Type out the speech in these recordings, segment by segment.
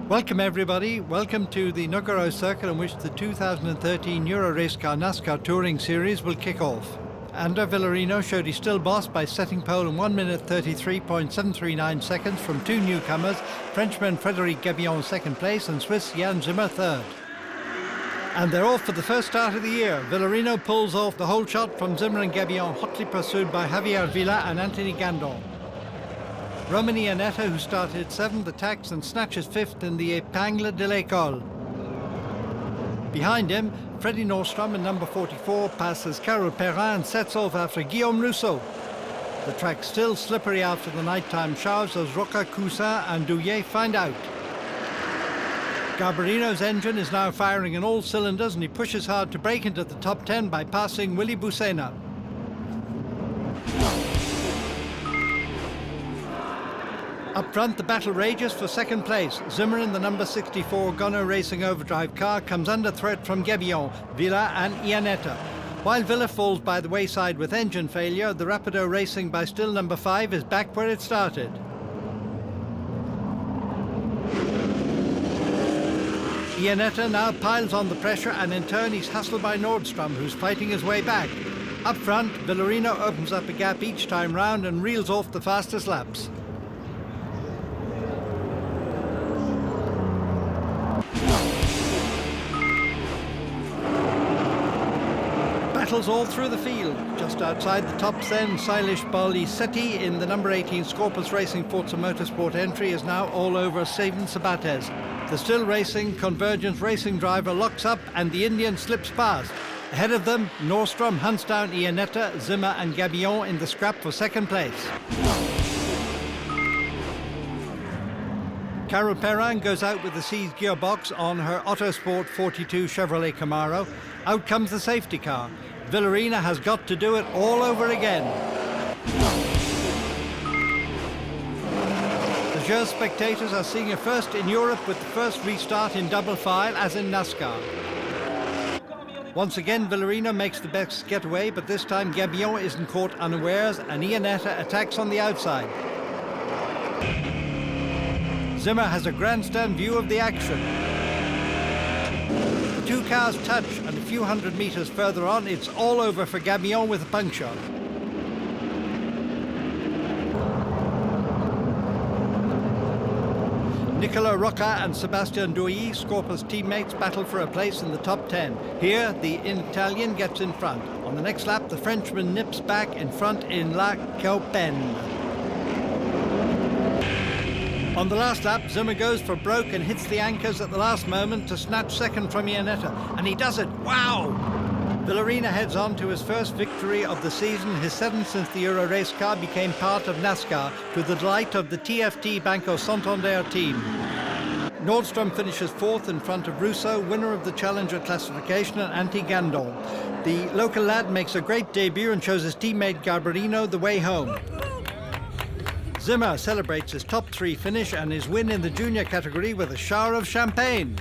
Welcome everybody, welcome to the Nogaro circuit on which the 2013 Euro-Racecar NASCAR Touring Series will kick off. Ander Villarino showed he's still boss by setting pole in 1 minute 33.739 seconds from two newcomers, Frenchman Frédéric Gabillon second place and Swiss Jan Zimmer third. And they're off for the first start of the year. Villarino pulls off the whole shot from Zimmer and Gabillon, hotly pursued by Javier Villa and Anthony Gandon. Romain Iannetta, who started 7th, attacks and snatches 5th in the Épingle de l'École. Behind him, Freddie Nordstrom in number 44 passes Carole Perrin and sets off after Guillaume Rousseau. The track's still slippery after the nighttime showers as Roca Cousin and Douillet find out. Garbarino's engine is now firing on all cylinders and he pushes hard to break into the top 10 by passing Willy Bucena. Up front, the battle rages for second place. Zimmer in the number 64 Gonno Racing Overdrive car comes under threat from Gabillon, Villa and Iannetta. While Villa falls by the wayside with engine failure, the Rapido Racing by still number 5 is back where it started. Iannetta now piles on the pressure and in turn he's hustled by Nordstrom, who's fighting his way back. Up front, Villarino opens up a gap each time round and reels off the fastest laps. Battles all through the field. Just outside the top 10, Salish Barlicetti in the number 18 Scorpus Racing Forza Motorsport entry is now all over Steven Sabates. The still racing Convergence Racing driver locks up and the Indian slips past. Ahead of them, Nordstrom hunts down Iannetta, Zimmer and Gabillon in the scrap for second place. Carole Perrin goes out with the seized gearbox on her Autosport 42 Chevrolet Camaro. Out comes the safety car. Villarino has got to do it all over again. The Gers spectators are seeing a first in Europe with the first restart in double file as in NASCAR. Once again, Villarino makes the best getaway, but this time Gabillon isn't caught unawares and Iannetta attacks on the outside. Zimmer has a grandstand view of the action. The two cars touch and a few hundred meters further on, it's all over for Gabillon with a puncture. Nicola Rocca and Sebastian Douillet, Scorpus teammates, battle for a place in the top 10. Here, the Italian gets in front. On the next lap, the Frenchman nips back in front in La Caupen. On the last lap, Zimmer goes for broke and hits the anchors at the last moment to snatch second from Iannetta. And he does it! Wow! Villarino heads on to his first victory of the season, his 7th since the Euro-Racecar became part of NASCAR, to the delight of the TFT Banco Santander team. Nordstrom finishes 4th in front of Rousseau, winner of the Challenger classification, and Anthony Gandon. The local lad makes a great debut and shows his teammate Garbarino the way home. Zimmer celebrates his top 3 finish and his win in the junior category with a shower of champagne.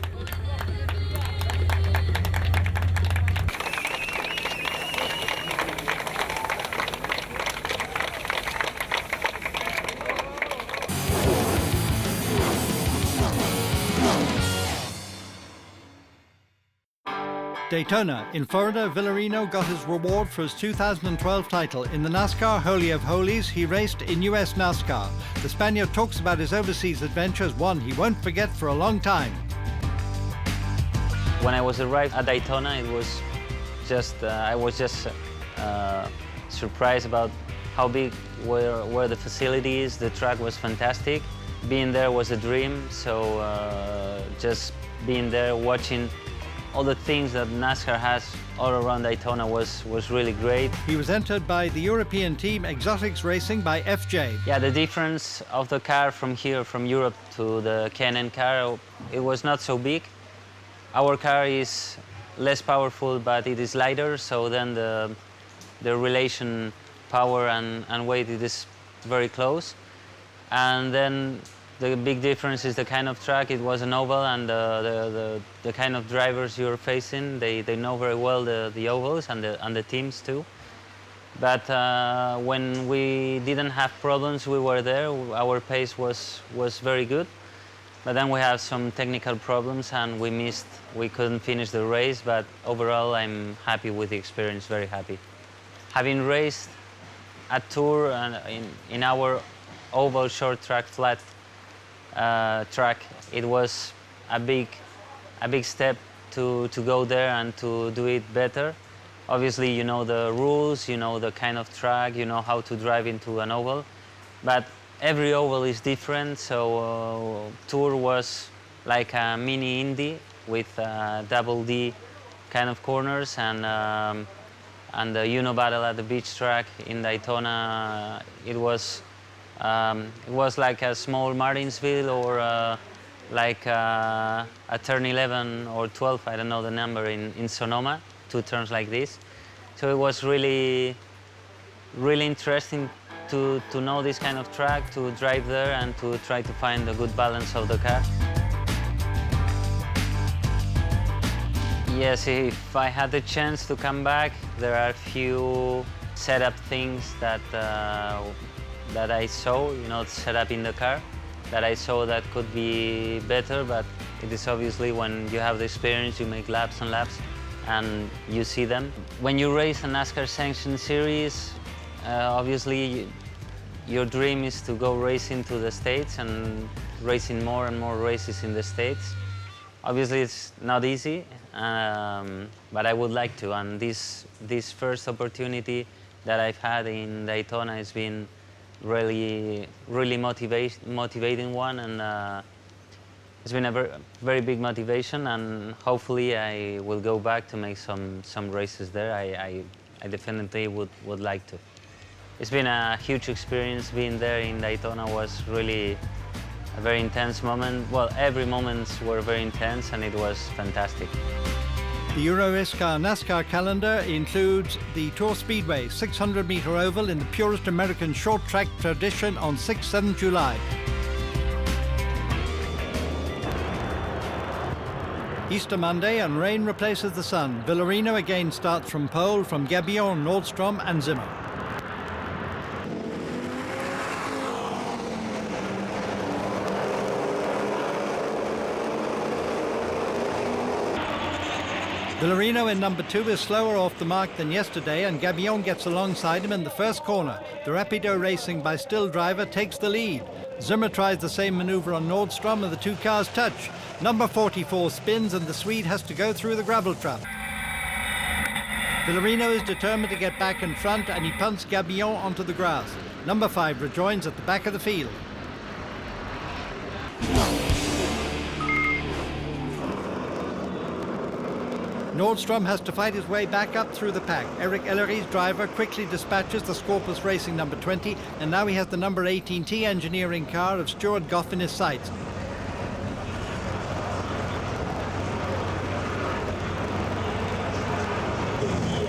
Daytona. In Florida, Villarino got his reward for his 2012 title. In the NASCAR Holy of Holies, he raced in US NASCAR. The Spaniard talks about his overseas adventures, one he won't forget for a long time. When I was arrived at Daytona, it was just, I was just surprised about how big were the facilities. The track was fantastic. Being there was a dream, so just being there, watching all the things that NASCAR has all around Daytona was really great. He was entered by the European team Exotics Racing by FJ. Yeah, the difference of the car from here, from Europe to the K&N car, it was not so big. Our car is less powerful, but it is lighter, so then the relation power and weight, it is very close. And then the big difference is the kind of track. It was an oval, and the kind of drivers you're facing, they know very well the ovals and the teams too. But when we didn't have problems, we were there. Our pace was very good. But then we have some technical problems and we couldn't finish the race, but overall I'm happy with the experience, very happy. Having raced a tour in our oval short track flat track, it was a big step to go there and to do it better. Obviously, you know the rules, you know the kind of track, you know how to drive into an oval, but every oval is different, so Tour was like a mini Indy with double D kind of corners, and the battle at the beach track in Daytona, it was like a small Martinsville or like a turn 11 or 12, I don't know the number, in Sonoma, 2 turns like this. So it was really interesting to know this kind of track, to drive there and to try to find a good balance of the car. Yes, if I had the chance to come back, there are a few setup things that I saw, set up in the car, that I saw that could be better, but it is obviously when you have the experience, you make laps and laps, and you see them. When you race a NASCAR sanctioned series, obviously your dream is to go racing to the States and racing more and more races in the States. Obviously it's not easy, but I would like to, and this first opportunity that I've had in Daytona has been really motivating one, and it's been a very big motivation, and hopefully I will go back to make some races there. I definitely would like to. It's been a huge experience. Being there in Daytona was really a very intense moment. Well, every moments were very intense, and it was fantastic. The Euro-Racecar NASCAR calendar includes the Tour Speedway 600-meter oval in the purest American short track tradition on 6-7 July. Easter Monday, and rain replaces the sun. Villarino again starts from pole from Gabillon, Nordstrom and Zimmer. Villarino in number 2 is slower off the mark than yesterday, and Gabillon gets alongside him in the first corner. The Rapido Racing by Still driver takes the lead. Zimmer tries the same maneuver on Nordstrom, and the 2 cars touch. Number 44 spins, and the Swede has to go through the gravel trap. Villarino is determined to get back in front, and he punts Gabillon onto the grass. Number 5 rejoins at the back of the field. Nordstrom has to fight his way back up through the pack. Eric Ellery's driver quickly dispatches the Scorpus Racing number 20, and now he has the number 18T engineering car of Stuart Goff in his sights.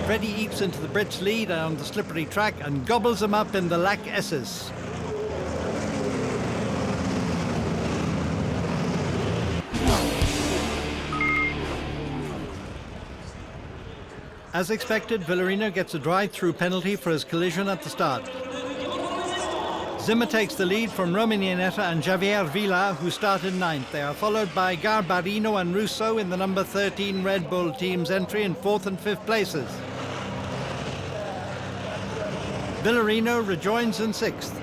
Freddie eats into the Brits' lead on the slippery track and gobbles them up in the Lac S's. As expected, Villarino gets a drive-through penalty for his collision at the start. Zimmer takes the lead from Romani Annetta and Javier Villa, who started 9th. They are followed by Garbarino and Russo in the number 13 Red Bull team's entry in 4th and 5th places. Villarino rejoins in 6th.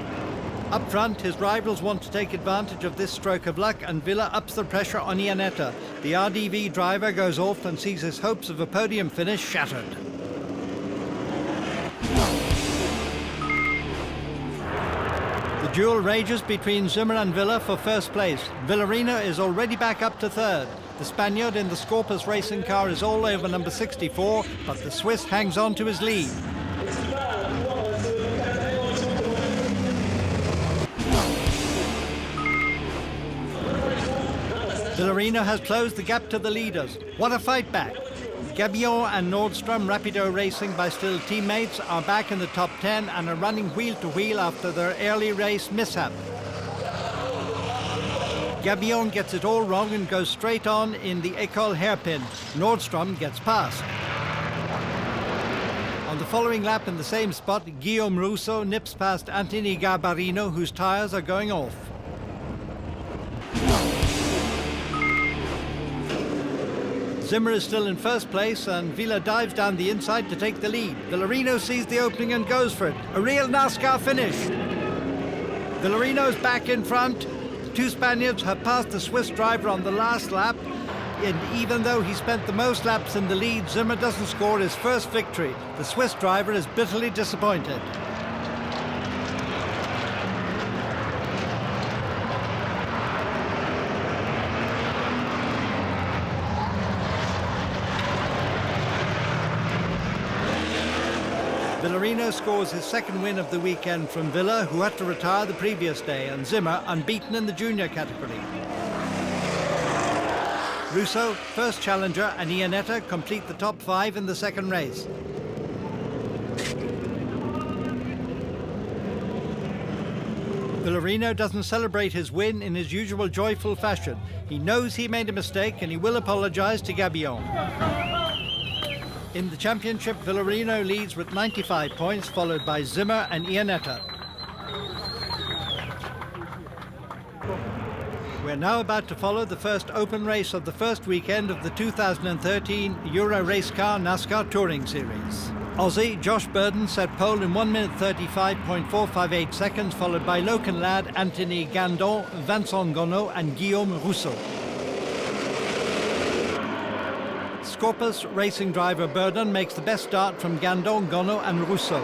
Up front, his rivals want to take advantage of this stroke of luck, and Villa ups the pressure on Iannetta. The RDV driver goes off and sees his hopes of a podium finish shattered. The duel rages between Zimmer and Villa for first place. Villarino is already back up to 3rd. The Spaniard in the Scorpus Racing car is all over number 64, but the Swiss hangs on to his lead. Villarino has closed the gap to the leaders. What a fight back! Gabillon and Nordstrom, Rapido Racing by Still teammates, are back in the top 10 and are running wheel to wheel after their early race mishap. Gabillon gets it all wrong and goes straight on in the École hairpin. Nordstrom gets past. On the following lap in the same spot, Guillaume Russo nips past Anthony Garbarino, whose tyres are going off. Zimmer is still in first place and Villa dives down the inside to take the lead. Villarino sees the opening and goes for it. A real NASCAR finish. Villarino's back in front. The two Spaniards have passed the Swiss driver on the last lap. And even though he spent the most laps in the lead, Zimmer doesn't score his first victory. The Swiss driver is bitterly disappointed. Villarino scores his second win of the weekend from Villa, who had to retire the previous day, and Zimmer unbeaten in the junior category. Russo, first challenger, and Iannetta complete the top 5 in the second race. Villarino doesn't celebrate his win in his usual joyful fashion. He knows he made a mistake and he will apologize to Gabillon. In the championship, Villarino leads with 95 points, followed by Zimmer and Iannetta. We're now about to follow the first open race of the first weekend of the 2013 Euro-Racecar NASCAR Touring Series. Aussie Josh Burden set pole in 1 minute 35.458 seconds, followed by local lad Anthony Gandon, Vincent Gonneau and Guillaume Rousseau. Scorpus racing driver Burden makes the best start from Gandon, Gonneau and Rousseau.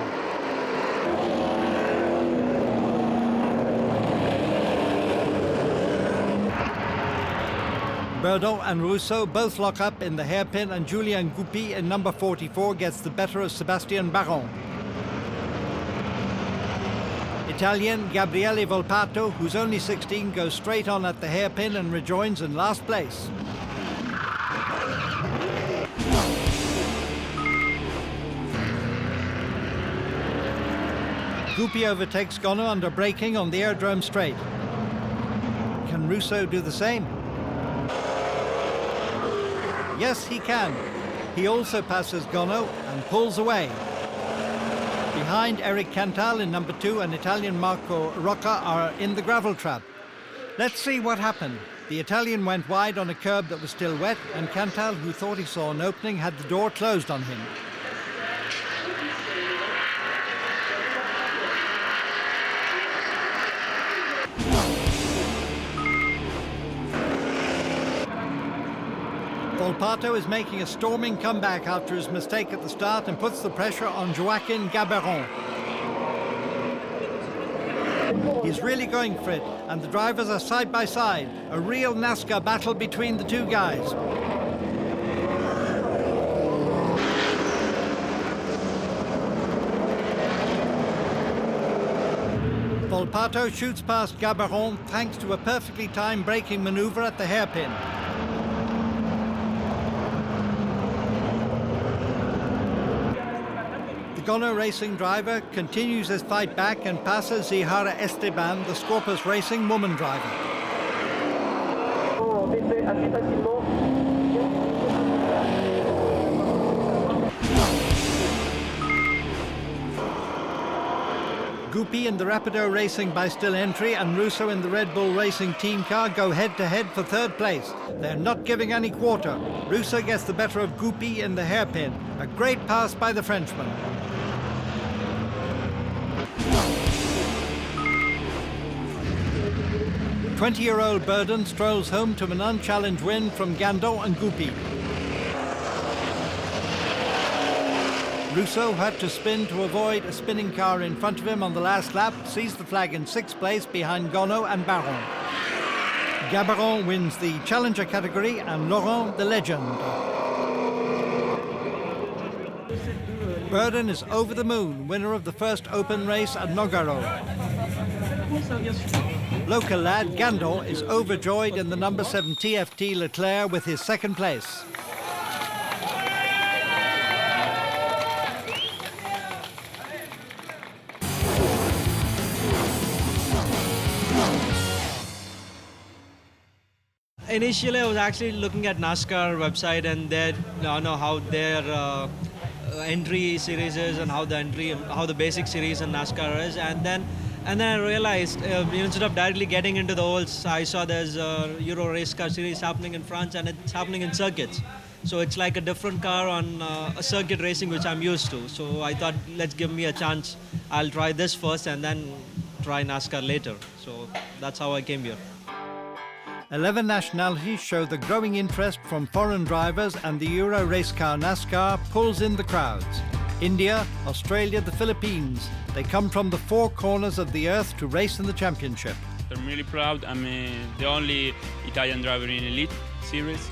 Burden and Rousseau both lock up in the hairpin, and Julien Goupy in number 44 gets the better of Sébastien Baron. Italian Gabriele Volpato, who's only 16, goes straight on at the hairpin and rejoins in last place. Goupy overtakes Gonneau under braking on the aerodrome straight. Can Rousseau do the same? Yes, he can. He also passes Gonneau and pulls away. Behind, Eric Cantal in number 2 and Italian Marco Rocca are in the gravel trap. Let's see what happened. The Italian went wide on a curb that was still wet, and Cantal, who thought he saw an opening, had the door closed on him. Volpato is making a storming comeback after his mistake at the start and puts the pressure on Joaquin Gaberon. He's really going for it, and the drivers are side by side. A real NASCAR battle between the two guys. Volpato shoots past Gaberon thanks to a perfectly timed braking maneuver at the hairpin. The Gonneau racing driver continues his fight back and passes Zihara Esteban, the Scorpus Racing woman driver. Goupy in the Rapido Racing by still entry and Rousseau in the Red Bull Racing team car go head-to-head for third place. They're not giving any quarter. Rousseau gets the better of Goupy in the hairpin. A great pass by the Frenchman. The 20-year-old Burden strolls home to an unchallenged win from Gandon and Goupy. Rousseau had to spin to avoid a spinning car in front of him on the last lap, sees the flag in 6th place behind Gonneau and Baron. Gaberon wins the challenger category and Laurent the legend. Burden is over the moon, winner of the first open race at Nogaro. Local lad Gandon is overjoyed in the number 7 TFT Leclerc with his second place. Initially, I was actually looking at NASCAR website and their, how their entry series is and how the basic series in NASCAR is, and then I realized instead of directly getting into the whole, I saw there's a Euro-Racecar series happening in France and it's happening in circuits. So it's like a different car on a circuit racing, which I'm used to. So I thought, let's give me a chance. I'll try this first and then try NASCAR later. So that's how I came here. 11 nationalities show the growing interest from foreign drivers, and the Euro-Racecar NASCAR pulls in the crowds. India, Australia, the Philippines. They come from the four corners of the earth to race in the championship. I'm really proud. I'm the only Italian driver in Elite Series.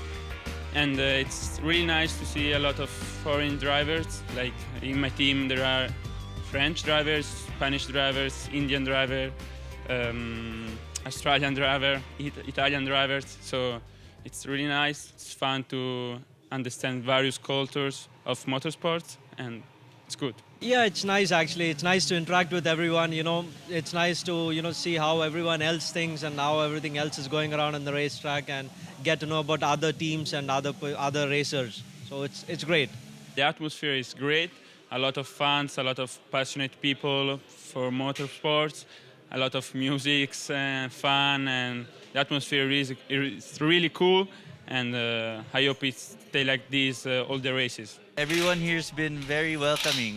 And it's really nice to see a lot of foreign drivers. Like in my team, there are French drivers, Spanish drivers, Indian driver, Australian driver, Italian drivers. So it's really nice. It's fun to understand various cultures of motorsports, and it's good. Yeah, it's nice actually. It's nice to interact with everyone, It's nice to, see how everyone else thinks and how everything else is going around on the racetrack, and get to know about other teams and other racers. So it's great. The atmosphere is great. A lot of fans, a lot of passionate people for motorsports, a lot of music and fun, and the atmosphere is really cool. And I hope it stay like this all the races. Everyone here's been very welcoming.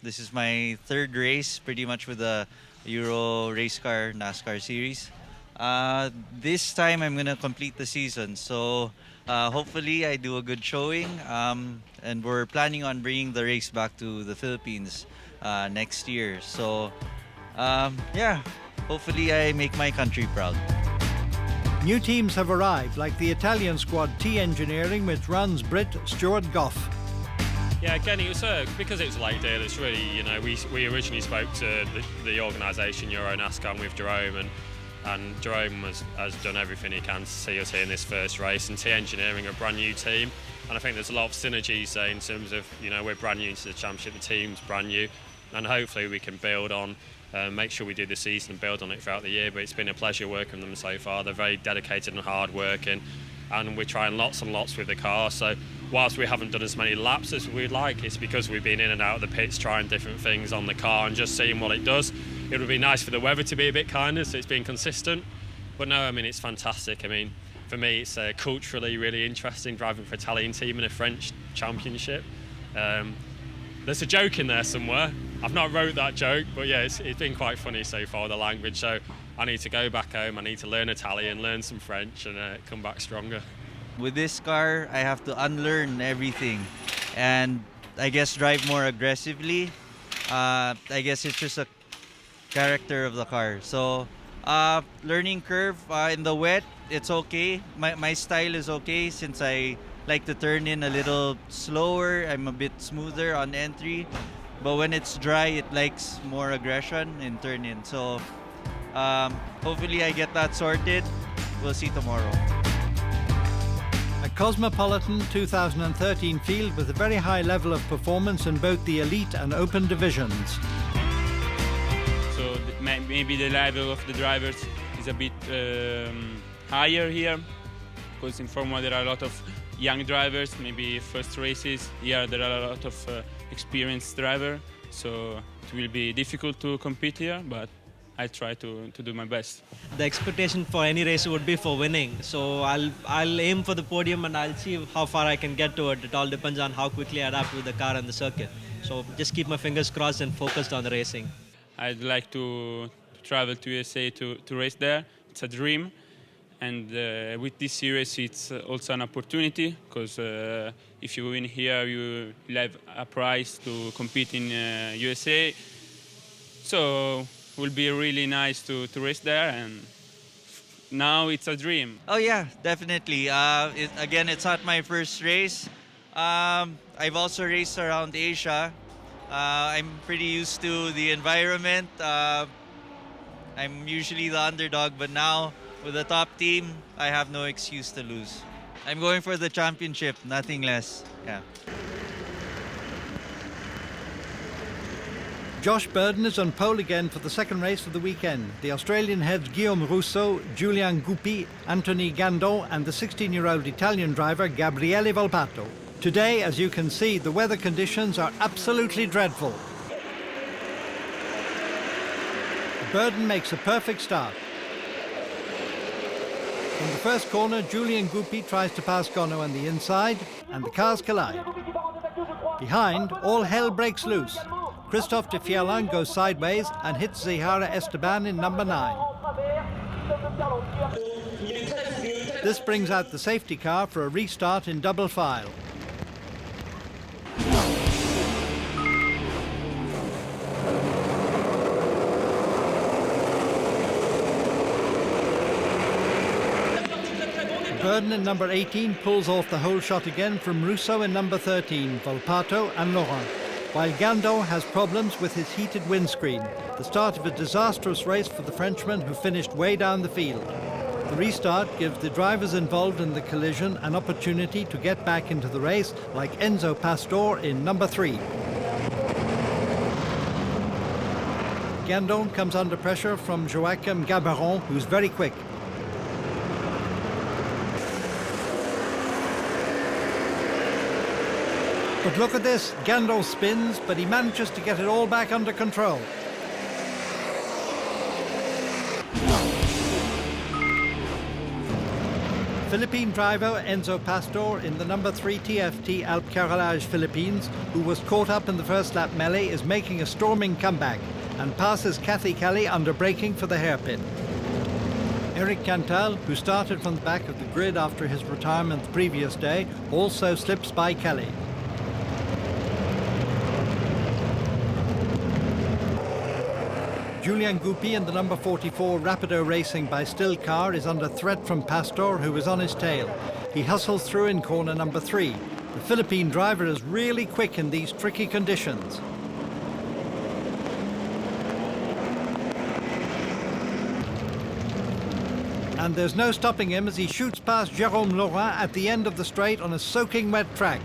This is my third race, pretty much with the Euro-Racecar NASCAR series. This time I'm gonna complete the season, so hopefully I do a good showing. And we're planning on bringing the race back to the Philippines next year. So yeah, hopefully I make my country proud. New teams have arrived, like the Italian squad T Engineering, which runs Brit Stuart Goff. Yeah, again, it was because it was a late deal. It's really, we originally spoke to the organisation Euro-Racecar with Jerome, and Jerome has done everything he can to see us here in this first race. And T Engineering are a brand new team, and I think there's a lot of synergies there in terms of, we're brand new to the championship, the team's brand new, and hopefully we can build on. Make sure we do the season and build on it throughout the year. But it's been a pleasure working with them so far. They're very dedicated and hard working, and we're trying lots and lots with the car. So whilst we haven't done as many laps as we'd like, it's because we've been in and out of the pits trying different things on the car and just seeing what it does. It would be nice for the weather to be a bit kinder, so it's been consistent. But no, it's fantastic. For me, it's culturally really interesting driving for an Italian team in a French championship. There's a joke in there somewhere. I've not wrote that joke, but yeah, it's been quite funny so far, the language. So I need to go back home, I need to learn Italian, learn some French, and come back stronger. With this car, I have to unlearn everything and I guess drive more aggressively. I guess it's just a character of the car. So learning curve in the wet, it's okay. My style is okay since I like to turn in a little slower. I'm a bit smoother on entry, but when it's dry, it likes more aggression in turn in. So hopefully I get that sorted. We'll see tomorrow. A Cosmopolitan 2013 field with a very high level of performance in both the elite and open divisions. So maybe the level of the drivers is a bit higher here, because in Formula there are a lot of young drivers, maybe first races. Here there are a lot of experienced drivers, so it will be difficult to compete here, but I try to do my best. The expectation for any racer would be for winning. So I'll aim for the podium, and I'll see how far I can get to it. It all depends on how quickly I adapt with the car and the circuit. So just keep my fingers crossed and focused on the racing. I'd like to travel to USA to race there. It's a dream. And with this series, it's also an opportunity, because if you win here, you will have a prize to compete in USA. So it will be really nice to race there, and now it's a dream. Oh yeah, definitely. Again, it's not my first race. I've also raced around Asia. I'm pretty used to the environment. I'm usually the underdog, but now with the top team, I have no excuse to lose. I'm going for the championship, nothing less. Yeah. Josh Burden is on pole again for the second race of the weekend. The Australian heads Guillaume Rousseau, Julien Goupy, Anthony Gandon and the 16-year-old Italian driver Gabriele Volpato. Today, as you can see, the weather conditions are absolutely dreadful. Burden makes a perfect start. In the first corner, Julien Goupy tries to pass Gono on the inside, and the cars collide. Behind, all hell breaks loose. Christophe de Fierlin goes sideways and hits Zahara Esteban in number 9. This brings out the safety car for a restart in double file. Burden in number 18 pulls off the whole shot again from Russo in number 13, Volpato and Laurent, while Gandon has problems with his heated windscreen, the start of a disastrous race for the Frenchman who finished way down the field. The restart gives the drivers involved in the collision an opportunity to get back into the race, like Enzo Pastor in number 3. Gandon comes under pressure from Joachim Gabaron, who's very quick. But look at this, Gandon spins, but he manages to get it all back under control. Philippine driver Enzo Pastor in the number 3 TFT Alpe Carrelage Philippines, who was caught up in the first lap melee, is making a storming comeback and passes Cathy Kelly under braking for the hairpin. Eric Cantal, who started from the back of the grid after his retirement the previous day, also slips by Kelly. Julien Goupy in the number 44 Rapido Racing by Still car is under threat from Pastor, who is on his tail. He hustles through in corner number 3. The Philippine driver is really quick in these tricky conditions. And there's no stopping him as he shoots past Jérôme Laurent at the end of the straight on a soaking wet track.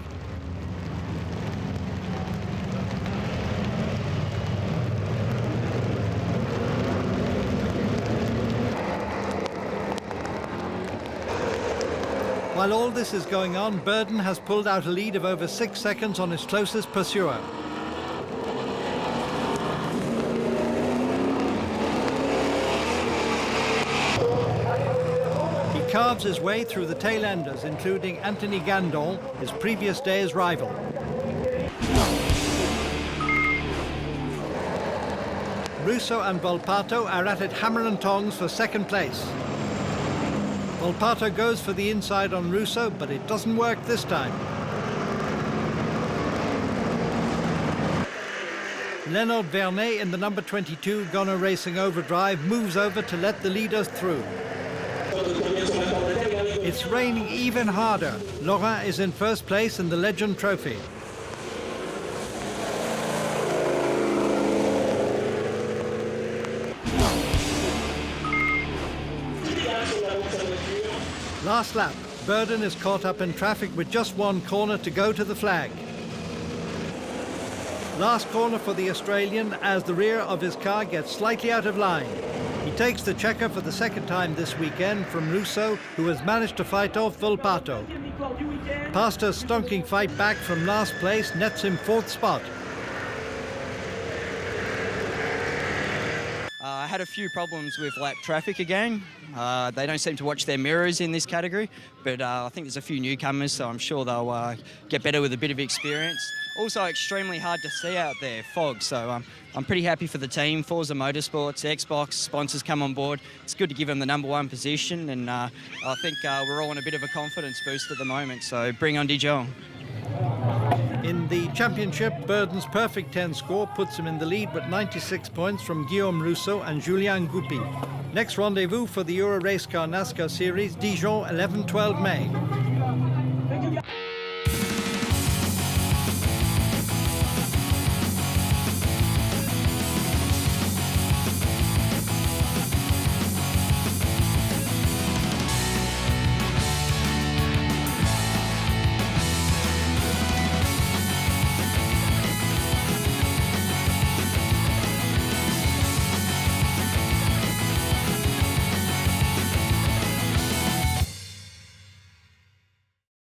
While all this is going on, Burden has pulled out a lead of over 6 seconds on his closest pursuer. He carves his way through the tail-enders, including Anthony Gandon, his previous day's rival. Russo and Volpato are at it hammer and tongs for second place. Volpato goes for the inside on Russo, but it doesn't work this time. Leonard Vernet in the number 22 Gono Racing Overdrive moves over to let the leaders through. It's raining even harder. Laurent is in first place in the Legend Trophy. Last lap, Burden is caught up in traffic with just one corner to go to the flag. Last corner for the Australian as the rear of his car gets slightly out of line. He takes the checker for the second time this weekend from Russo, who has managed to fight off Volpato. Pastor's stonking fight back from last place nets him 4th spot. I had a few problems with lap traffic again. They don't seem to watch their mirrors in this category, but I think there's a few newcomers, so I'm sure they'll get better with a bit of experience. Also extremely hard to see out there, fog, so I'm pretty happy for the team. Forza Motorsports, Xbox, sponsors come on board. It's good to give them the number 1 position, and I think we're all in a bit of a confidence boost at the moment, so bring on Dijon. In the championship, Burden's perfect 10 score puts him in the lead with 96 points from Guillaume Rousseau and Julien Goupy. Next rendezvous for the Euro-Racecar NASCAR Series, Dijon, 11-12 May.